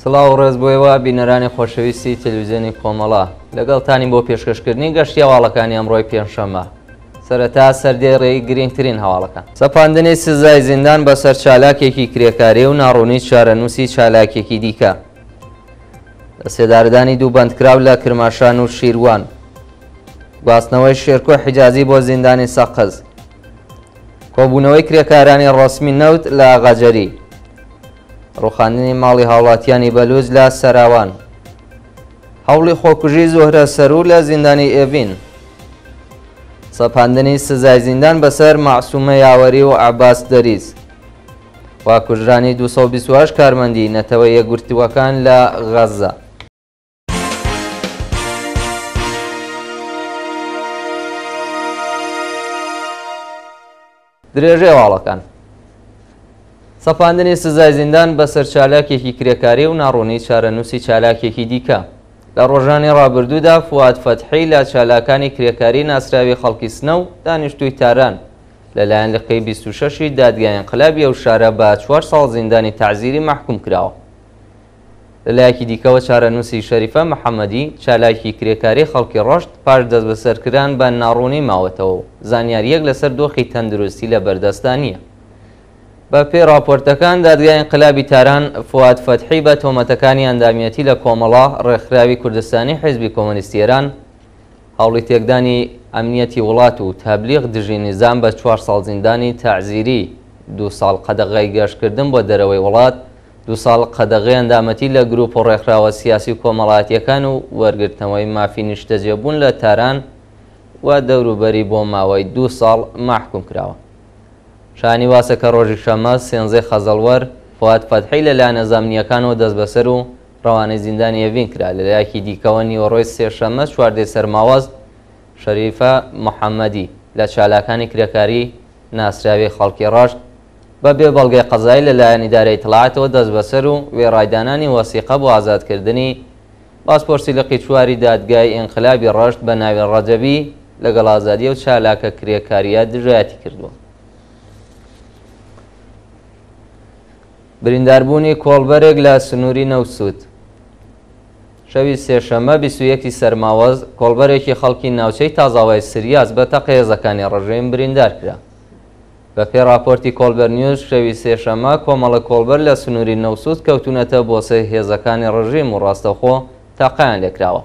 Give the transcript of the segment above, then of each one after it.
سڵاو و ڕێز بۆیەوە بینەرانی خۆشەویستی تەلەڤیزیۆنی کۆمەڵە لەگەڵتانی بۆ پێشکەشکردنی گەشتی هەواڵەکانی ئەمڕۆی پێنجشەممە. سەرەتا سەردەی ڕێی گرنگترین هەواڵەکان. سەپاندنی سزای زیندان بەسەر چالاکێکی کرێکاری و ناڕوونی چارەنووسی چالاکێکی دیکە. لە سێدارەدانی دوو بەندکراو لە کرماشان و شیروان. گواستنەوەی شێرکۆ حیجازی بۆ زیندانی سەقز. کۆبوونەوەی کرێکارانی ڕۆسمی نەوت لە ئاغاجەری. ڕوخاندنی ماڵی هاوڵاتیانی بەلووز لە سەراوان. هەوڵی خۆکوژی زۆهرە سەرو لە زیندانی ئێڤین. سەپاندنی سزای زیندان بەسەر مەعسومە یاوەری و عەباس دەریز. واکوژرانی 228 کارمەندی نەتەوە یەکگرتووەکان لە غەزە. درێژەی هەواڵەکان. سەپاندنی سزای زیندان بەسەر چالاکێکی کرێکاری و ناڕوونی چارەنووسی چالاکێکی دیکە. لە ڕۆژانی ڕابردوودا فواد فەتحی لە چالاکانی کرێکاری ناسراوی خەڵکی سنە و دانیشتووی تاران لەلایەن لقەی 26 دادگای ئینقلابی ئەو شارە بە 4 ساڵ زیندانی تەعزیری مەحکوم کراوە. لەلایەکی دیکەوە چارەنووسی شەریفە محەممەدی چالاکی کرێکاری خەڵکی ڕۆشت پاش دەست بەسەرکردان بە ناڕوونی ماوەتەوە و زانیاریەک لەسەر دۆخی تەندروستی لە بەردەستانیە. بە پێی راپۆرتەکان دادگای ئینقلابی تاران فواد فەتحی بە تۆمەتەکانی ئەندامیەتی لە کۆمەڵە ڕێکخراوی کوردستانی حیزبی کۆمۆنیستی ئێران هەوڵی تێکدانی ئەمنیەتی وڵات و تەبلیغ دژی نیزام بە 4 ساڵ زیندانی تەعزیری، 2 ساڵ قەدەغای گەشتکردن بۆ دەرەوەی وڵات، 2 ساڵ قەدەغای ئەندامەتی لە گروپ و ڕێکخراوە سیاسی و کۆمەڵایەتیەکان و وەرگرتنەوەی مافی نیشتەجێبوون لە تاران و دەوروبەری بۆ ماوەی 2 ساڵ مەحکوم کراوە. شانی واسەکە ڕۆژی شەمە 13 خەزەڵوەر فواد فەتحی لەلایەن نەزامنیەکانەوە دەست بەسەر و ڕەوانەی زیندانی ئێڤین کرا. لەلایەکی دیکەوە نیوەڕۆی سێشەممە 4 سەرماوەز شەریفە محەممەدی لە چالاکانی کرێکاری ناسراوی خەڵکی ڕاشت بە بێ بەڵگەی قەزایی لەلایەن ئیدارەی ئیتڵاعاتەوە دەست بەسەر و وێڕایدانانی وەسیقە بۆ ئازادکردنی پاسپۆرتی لقی چواری دادگای ئینقلابی ڕاشت بە ناوی ڕەجەبی لەگەڵ ئازادیە و چالاکە کرێکاریە دژایەتی کردووە. برینداربوونی کۆڵبەرێک لە سنووری نەوسوود. شەوی سێشەممە 21 سەرماوەز کۆڵبەرێکی خەڵکی ناوچەی تازاوای سریاس بە تەقە هێزەکانی ڕژیم بریندار کرا. بە پێی راپۆرتی کۆڵبەر نیوز شەوی سێشەممە کۆمەڵە کۆڵبەر لە سنووری نەوسوود کەوتونەتە بۆ سێ هێزەکانی ڕژیم و ڕاستەخۆ تاقییان لێکراوە.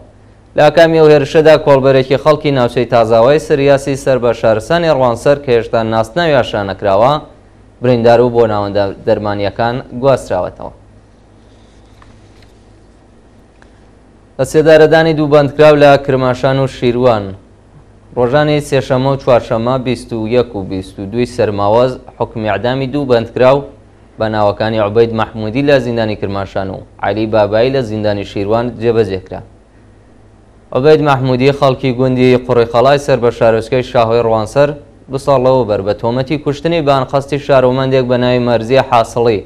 لە کامی ئەو هێرشەدا کۆڵبەرێکی خەڵکی ناوچەی تازاوای سریاسی سەر بە شارستانی ڕوانسەر کە هێشتا ناسناوی ئاشانەکراوە بریندار و بۆ ناوەندە دەرمانیەکان گواستراوەتەوە. لە سێدارەدانی دوو بەندکراو لە کرماشان و شیروان ڕۆژانی سێشەمە و چوارشەمە 21 و 22 سەرماوەز حکمی ئیعدامی دوو بەندکراو بە ناوەکانی عوبەید مەحموودی لە زیندانی کرماشان و عەلی بابایی لە زیندانی شیروان جێبەجێکرا. عوبەید مەحموودی خەڵکی گوندی قوڕیخەڵای سەر بە شارۆچکەی شاهۆی ڕوانسەر 2 ساڵ لەوەبەر بە تۆمەتی کوشتنی بانقەستی شارۆمەندێک بە ناوی مەرزیە حاسڵی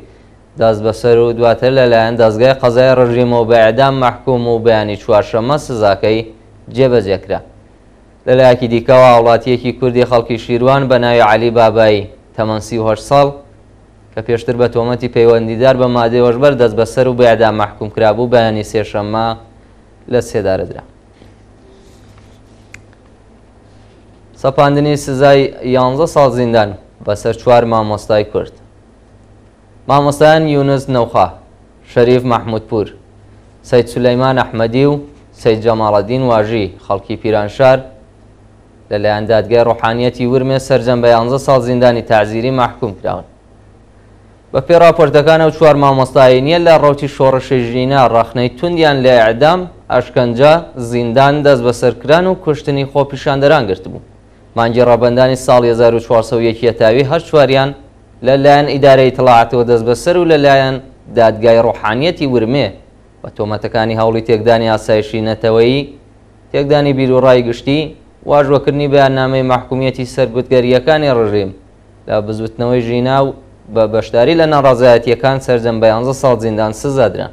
دەست بەسەر و دواتر لەلایەن دەستگای قەزای ڕژیمەوە بە ئیعدام مەحکوم و بەیانی چوارشەممە سزاکەی جێبەجێکرا. لەلایەکی دیکەوە هاوڵاتیەکی کوردی خەڵکی شیروان بە ناوی عەلی بابایی تەمەن 38 ساڵ کە پێشتر بە تۆمەتی پەیوەندیدار بە مادەی هۆشبەر دەست بەسەر و بە ئیعدام مەحکوم کرابوو بەیانی سێشەممە لە سێدارەدرا. سەپاندنی سزای 11 ساڵ زیندان بەسەر 4 مامۆستای کورد. مامۆستایان یونس نەوخا، شەریف مەحموودپور، سەید سولەیمان ئەحمەدی و سەید جەماڵەدین واژی خەڵکی پیرانشار لەلایەن دادگای ڕوحانیەتی ورمێ سەرجەم بە 11 ساڵ زیندانی تەعزیری مەحکوم کراون. بە پێی راپۆرتەکانەوە 4 مامۆستایی نیە لە ڕەوتی شۆڕشی ژینە ڕەخنەی توندیان لە ئیعدام، ئەشکەنجە، زیندان، دەست بەسەرکران و کوشتنی خۆپیشاندەران گرتبوو. مانگی ڕەبەندانی ساڵی 1401 تاوی هەر چواریان لەلایەن ئیدارەی ئیتڵاعاتەوە دەست بەسەر و لەلایەن دادگای ڕوحانیەتی ورمێ بە تۆمەتەکانی هەوڵی تێکدانی ئاسایشی نەتەوەیی، تێکدانی بیرۆڕای گشتی، واژۆکردنی بەیاننامەی مەحکومیەتی سەرگوتگەریەکانی ڕژیم لە بزوتنەوەی ژینا و بە بەشداری لە ناڕازایەتیەکان سەرجەم بە 11 ساڵ زیندان سزادران.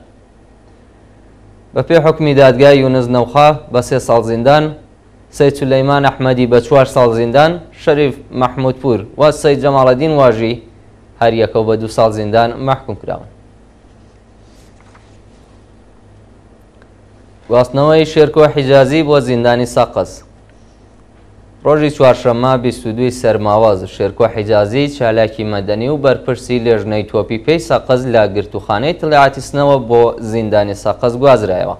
بە پێی حکمی دادگای یونس نەوخا بە 3 ساڵ زیندان، سەید سولەیمان ئەحمەدی بە 4 ساڵ زیندان، شەریف مەحموودپور و سەید جەماڵەدین واژی هەر یەکەو بە 2 ساڵ زیندان مەحکوم کراون. گواستنەوەی شێرکۆ حیجازی بۆ زیندانی سەقز. ڕۆژی چوارشەممە 22 سەرماوەز شێرکۆ حیجازی چالاکی مەدەنی و بەرپرسی لێژنەی تۆپی پێی سەقز لە گرتوخانەی تڵیعاتی سنەوە بۆ زیندانی سەقز گوازرایەوە.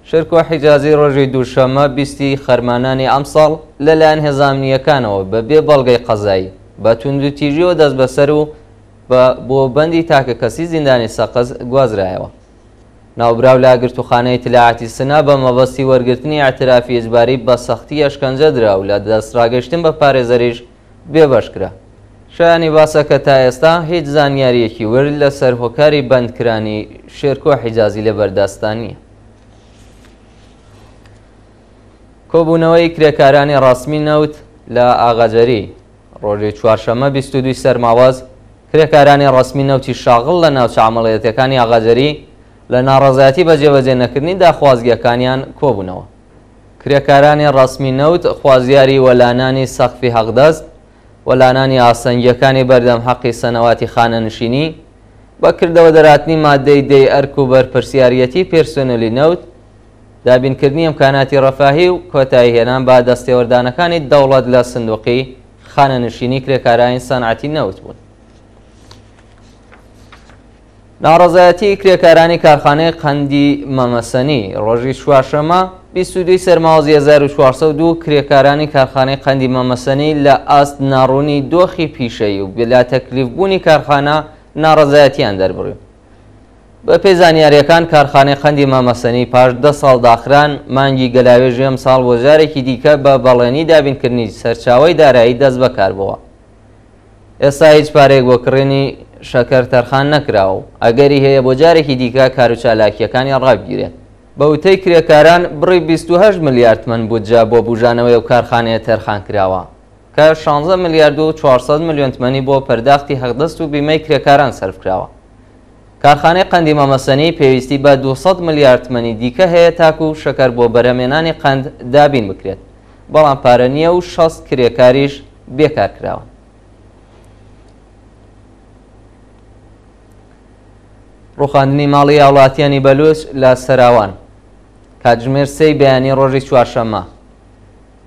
شێرکۆ حیجازی ڕۆژی دووشەممە 20 خەرمانانی ئەم ساڵ لەلایەن هێزانامنیەکانەوە بەبێ بەڵگەی قەزایی بە توندوتیژیەوە دەست بەسەر و بۆ بەندی تاکە کەسی زیندانی سەقز گوازرایەوە. ناوبراو لا گرتوخانەی تلعاتی سنا بە مەبەستی وەرگرتنی ئاعترافی ئیجباری بە سەختی ئەشکەنجە درا و لە دەستڕاگەشتن بە پارێزەریش بێبەشکرا. شایانی باسە کە تا ئێستا هیچ زانیاریەکی ورد لەسەر هۆکاری بەندکرانی شێرکۆ حیجازی لە بەردەستان نییە. کۆبوونەوەی کرێکارانی ڕاستمی نەوت لە ئاغاجەری ڕۆژی چوارشەممە 22 سەرماوەز کرێکارانی ڕاستمی نەوتی شاغڵ لە ناوچە عەمەڵیەتەکانی ئاغاجەری لە ناڕەزایەتی بە جێبەجێ نەکردنی داخوازگیەکانیان کۆبوونەوە. کرێکارانی ڕاستمی نەوت خوازیاری وەلانانی سەقفی حەقدەست، وەلانانی ئاسەنگیەکانی بەردەم حەقی سەنەواتی خانەنشینی، بەکردەوە دەراتنی مادەی دەی ئەرک و بەرپرسیارەتی پێرسۆنەلی نەوت، دابینکردنی ئەمکاناتی ڕەفاهی و کۆتایی هێنان بە دەستێوەردانەکانی دەوڵەت لە سندوقی خانەنشینی کرێکارانی سەنعەتی نەوت بوون. ناڕەزایەتی کرێکارانی کارخانەی قەندی مەمەسەنی ڕۆژی چوارشەممە 22 سەرماوەز 1402 کرێکارانی کارخانەی قەندی مەمەسەنی لە ئاست ناڕوونی دۆخی پیشەیی و بلا تەکلیفبوونی کارخانە ناڕەزایەتیان دەربڕی. بە پێی زانیاریەکان کارخانەی قەندی مەمەسەنی پاش 10 ساڵ داخران مانگی گەلاوێژی ئەم ساڵ بۆ جارێکی دیکە بە بەڵێنی دابینکردنی سەرچاوەی دارایی دەست بەکار بووە. ئێستا هیچ پارێک بۆ کڕێنی شەکەر تەرخان نەکراوە و ئەگەری هەیە بۆ جارێکی دیکە کاروچالاکیەکانی ڕابگیرێت. بە وتەی کرێکاران بڕی 28 ملیارد تمەن بودجە بۆ بوژانەوەی و کارخانەیە تەرخان کراوە کە 16 ملیارد و 400 میلیۆن تمەنی بۆ پەرداختی حەقدەست و بیمەی کرێکاران سەرف کراوە. کارخانەی قەندی مەمەسەنی پێویستی بە 200 ملیارد تمەنی دیکە هەیە تاکو و شەکەر بۆ بەرهەمێنانی قەند دابین بکرێت، بەڵام پارە نییە و 60 کرێکاریش بێکار کراوە. ڕوخاندنی ماڵی هاوڵاتیانی بەلوچ لە سەراوان کاتژمێر 3 بەیانی ڕۆژی چوارشەممە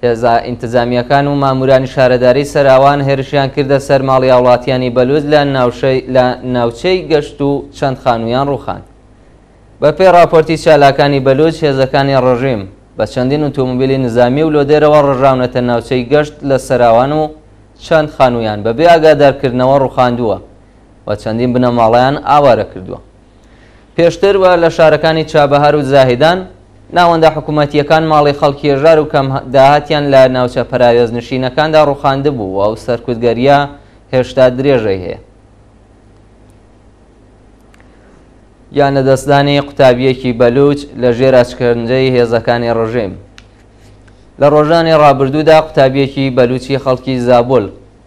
هێزە ئینتیزامیەکان و مامورانی شارەداری سەراوان هێرشیان کردە سەر ماڵی هاوڵاتیانی بەلوچ لە ناوچەی گەشت و چەند خانوویان ڕوخاند. بە پێی راپۆرتی چالاکانی بەلوچ هێزەکانی ڕژیم بە چەندین ئۆتۆمۆبیلی نظامی و لۆدێرەوە ڕژاونەتە ناوچەی گەشت لە سەراوان و چەند خانوویان بەبێ ئاگادارکردنەوە ڕوخاندووە و چەندین بنەماڵەیان ئاوارە کردووە. پێشتر وە لە شارەکانی چابەهار و زاهیدان ناوەندە حکوومەتیەکان ماڵی خەڵکی هێژار و کەم داهاتیان لە ناوچە پەراوێزنشینەکاندا ڕوخاندە بوو و سەرکوتگەریە هێشتا درێژەی هەیە. یان لەدەستدانی قوتابیەکی بەلوچ لە ژێر ئەشکەنجەی هێزەکانی ڕژیم. لە ڕۆژانی ڕابردوودا قوتابیەکی بەلوچی خەڵکی زابۆل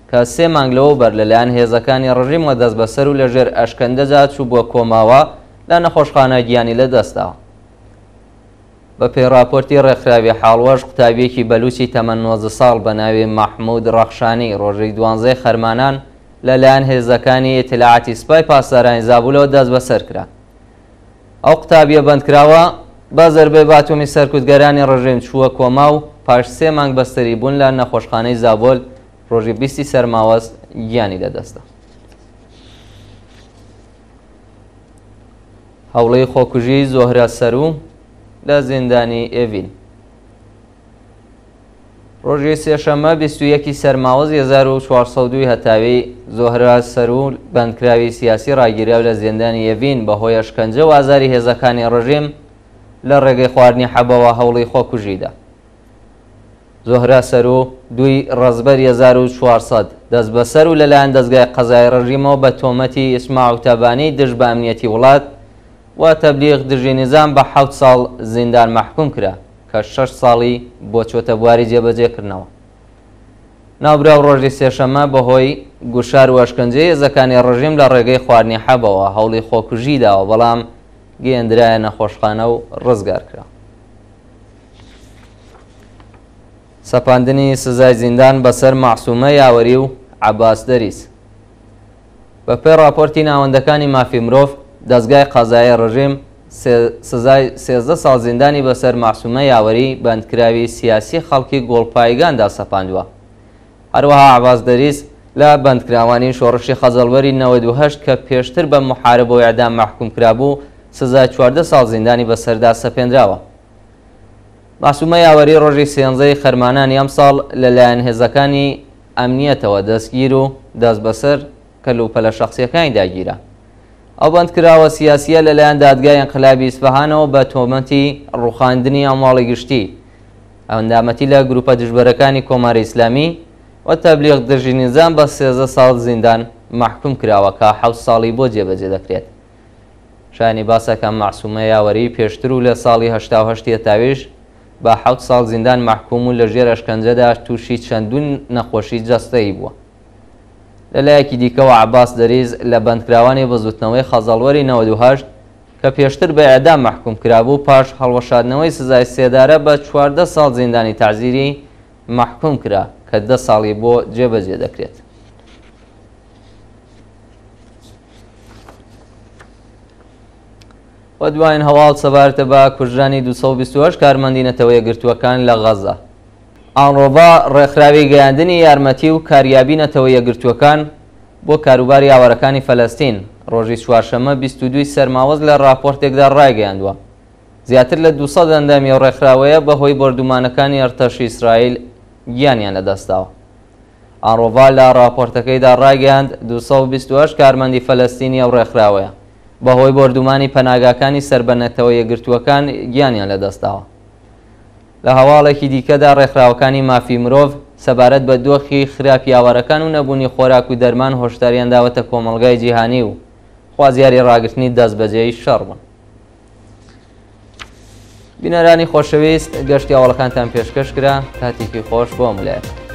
کە 3 مانگ لەوەبەر لەلایەن هێزەکانی ڕژیم و دەست بەسەر و لە ژێر ئەشکەندەجا چوو بۆ کۆماوە لە نەخۆشخانە گیانی لە دەستاوە. بە پێی راپۆرتی ڕێکخراوی حاڵوەش قوتابیەکی بەلوچی تەمەن 90 ساڵ بە ناوی مەحموود ڕەخشانی ڕۆژی 12 خەرمانان لەلایەن هێزەکانی ئیتلاعاتی سوپای پاسدارانی زابوولەوە دەست بەسەر کرا. ئەو قوتابیە بەندکراوە بە زەربەی باتۆمی سەرکوتگەرانی ڕژیم چووە کۆما و پاش 3 مانگ بەستەری بوون لە نەخۆشخانەی زابۆل ڕۆژی 20 سەرماوەز گیانی لەدەستا. هەوڵەی خۆکوژی زۆهرە سەرو لە زیندانی ئێڤین. ڕۆژی سێشەممە 21 سەرماوەز 1402 هەتاوی زۆهرە سەرو بەندکراوی سیاسی ڕاگیراو لە زیندانی ئێڤین بەهۆی ئەشکەنجە و ئازاری هێزەکانی ڕژیم لە ڕێگەی خواردنی حەبەوە هەوڵی خۆکوژیدا. زۆهرە سەرو دوی ڕەزبەر 1400 دەست بەسەر و لەلایەن دەستگای قەزای ڕژیمەوە بە تۆمەتی ئیسماع و تەبانی دژ بە ئەمنیەتی وڵات و تەبلیغ دژی نظام بە 7 ساڵ زیندان مەحکوم کرا کە 6 ساڵی بۆ چۆتە بواری جێبەجێکردنەوە. ناوبراو ڕۆژی سێشەممە بەهۆی گوشار و ئەشکەنجەی هێزەکانی ڕژیم لە ڕێگەی خواردنی حەبەوە هەوڵی خۆکوژی داوە، بەڵام گەیەندرایە نەخۆشخانە و ڕزگار کرا. سەپاندنی سزای زیندان بەسەر مەعسومە یاوەری و عەباس دەریس. بە پێی راپۆرتی ناوەندەکانی مافی مرۆڤ دەستگای قەزایی ڕژیم سزای 13 ساڵ زیندانی بەسەر معسومە یاوەری بەندکراوی سیاسی خەڵکی گۆڵپایگاندا سەپاندووە. هەروەها عەباس دەریس لە بەندکراوانی شۆڕشی خەزەڵوەری 98 کە پێشتر بە محاربە و ئیعدام مەحکوم کرابوو سزای 14 ساڵ زیندانی بەسەردا سەپێنراوە. معسومە یاوەری ڕۆژی سێنزەی خەرمانانی ئەم ساڵ لەلایەن هێزەکانی ئەمنیەتەوە دەستگیر و دەست بەسەر کەلوپەلە شەخسیەکانی داگیرە. ئەو بەندکراوە سیاسیە لەلایەن دادگای ئینقلابی ئیسفەهانەوە بە تۆمەتی ڕوخاندنی ئەمواڵی گشتی، ئەوەندامەتی لە گروپە دژبەرەکانی کۆماری ئیسلامی و تەبلیغ دژی نیزام بە 13 ساڵ زیندان مەحکوم کراوە کە 7 ساڵی بۆ جێبەجێ دەکرێت. شایانی باسەکە معسومە یاوەری پێشتر و لە ساڵی 1970 تاویش بە 7 ساڵ زیندان مەحکوم و لەژێر ئەشکەنجەدا تووشی چەندون نەخۆشی جەستەیی بووە. لەلایەکی دیکەوە عەباس دەریز لە بەندکراوانی بەزوتنەوەی خەزەڵوەری 98 کە پێشتر بە ئیعدام مەحکوم کرابوو پاش هەڵوەشاندنەوەی سزای سێدارە بە 14 ساڵ زیندانی تعزیری مەحکوم کرا کە 10 ساڵی بۆ جێبەجێ دەکرێت. و دوایین هەواڵ سەبارەتە بە کوژرانی 228 کارمەندی نەتەوە یەکگرتووەکان لە غەزە. ئانڕۆڤا ڕێکخراوی گەیاندنی یارمەتی و کاریابی نەتەوە یەکگرتووەکان بۆ کاروباری ئاوارەکانی فەلەستین ڕۆژی چوارشەممە 22 سەرماوەز لە راپۆرتێکدا ڕایگەیاندووە. زیاتر لە 200 ئەندامی و ڕێکخراوەیە بەهۆی بەردومانەکانی ئەرتەشی ئیسرائیل گیانیان لەدەستاوە. ئانڕۆڤا لە راپۆرتەکەیدا ڕایگەیاند 228 کارمەندی فەلەستینی ئەو ڕێکخراوەیە بەهۆی بەردومانی پەناگاکانی سەربەنەتەوە یەکگرتووەکان گیانیان لەدەستاوە. لە هەواڵێکی دیکەدا ڕێکخراوەکانی مافی مرۆڤ سەبارەت بە دۆخی خراپی ئاوارەکان و نەبوونی خۆراک و دەرمان هۆشداریان داوەتە کۆمەڵگای جیهانی و خوازیاری ڕاگررتنی دەستبەجێی شەڕ بوون. بینەرانی خۆشەویست گەشتی هەواڵەکانتان پێشکەش کرا، کاتێکی خۆش بۆ ملایەت.